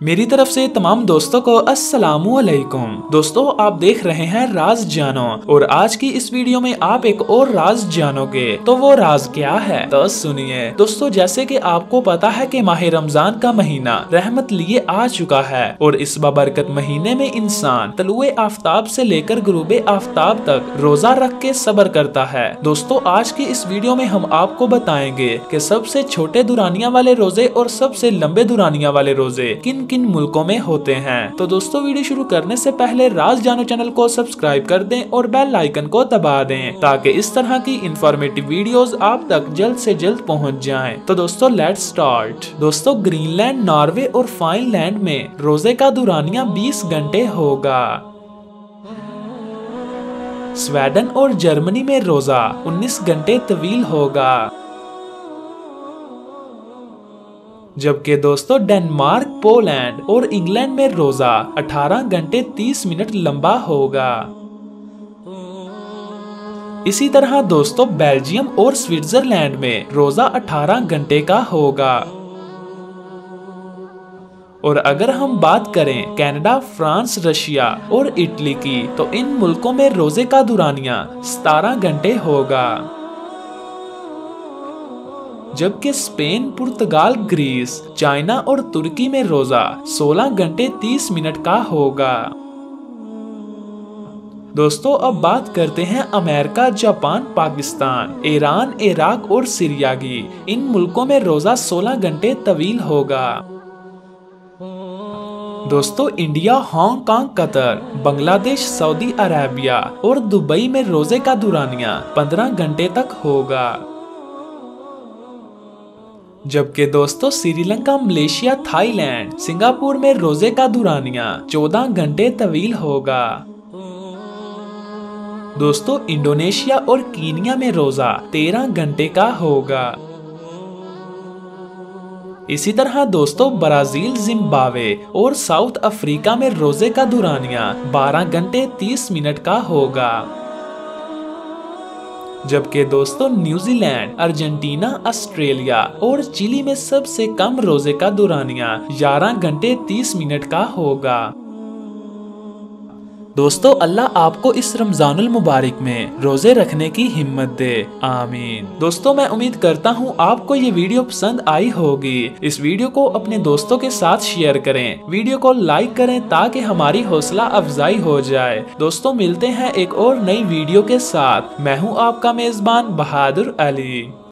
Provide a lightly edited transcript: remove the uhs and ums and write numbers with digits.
मेरी तरफ से तमाम दोस्तों को अस्सलामुअलैकुम। दोस्तों, आप देख रहे हैं राज जानो और आज की इस वीडियो में आप एक और राज जानोगे। तो वो राज क्या है, तो सुनिए। दोस्तों, जैसे कि आपको पता है कि माह रमजान का महीना रहमत लिए आ चुका है और इस बाबरकत महीने में इंसान तलुए आफ्ताब से लेकर गुरूबे आफ्ताब तक रोजा रख के सब्र करता है। दोस्तों, आज की इस वीडियो में हम आपको बताएंगे कि सबसे छोटे दुरानिया वाले रोजे और सबसे लंबे दुरानिया वाले रोजे किन किन मुल्कों में होते हैं। तो दोस्तों, वीडियो शुरू करने से पहले राज जानो चैनल को सब्सक्राइब कर दें और बेल आइकन को दबा दें ताकि इस तरह की इंफॉर्मेटिव वीडियोस आप तक जल्द से जल्द पहुंच जाएं। तो दोस्तों, लेट्स स्टार्ट। दोस्तों, ग्रीनलैंड, नॉर्वे और फाइनलैंड में रोजे का दुरानिया 20 घंटे होगा। स्वीडन और जर्मनी में रोजा 19 घंटे तवील होगा। जबकि दोस्तों, डेनमार्क, पोलैंड और इंग्लैंड में रोजा 18 घंटे 30 मिनट लंबा होगा। इसी तरह दोस्तों, बेल्जियम और स्विट्जरलैंड में रोजा 18 घंटे का होगा। और अगर हम बात करें कनाडा, फ्रांस, रशिया और इटली की, तो इन मुल्कों में रोजे का दुरानिया 17 घंटे होगा। जबकि स्पेन, पुर्तगाल, ग्रीस, चाइना और तुर्की में रोजा 16 घंटे 30 मिनट का होगा। दोस्तों, अब बात करते हैं America, Japan, Pakistan, Iran, Iraq और सीरिया की। इन मुल्कों में रोजा 16 घंटे तवील होगा। दोस्तों, India, Hong Kong, Qatar, Bangladesh, Saudi Arabia और दुबई में रोजे का दुरानिया 15 घंटे तक होगा। जबकि दोस्तों, श्रीलंका, मलेशिया, थाईलैंड, सिंगापुर में रोजे का दुरानिया 14 घंटे तवील होगा। दोस्तों, इंडोनेशिया और कीनिया में रोजा 13 घंटे का होगा। इसी तरह दोस्तों, ब्राजील, जिम्बाब्वे और साउथ अफ्रीका में रोजे का दुरानिया 12 घंटे 30 मिनट का होगा। जबकि दोस्तों, न्यूजीलैंड, अर्जेंटीना, ऑस्ट्रेलिया और चिली में सबसे कम रोजे का दुरानिया 11 घंटे 30 मिनट का होगा। दोस्तों, अल्लाह आपको इस रमजानुल मुबारक में रोजे रखने की हिम्मत दे, आमीन। दोस्तों, मैं उम्मीद करता हूँ आपको ये वीडियो पसंद आई होगी। इस वीडियो को अपने दोस्तों के साथ शेयर करें, वीडियो को लाइक करें ताकि हमारी हौसला अफजाई हो जाए। दोस्तों, मिलते हैं एक और नई वीडियो के साथ। मैं हूँ आपका मेजबान बहादुर अली।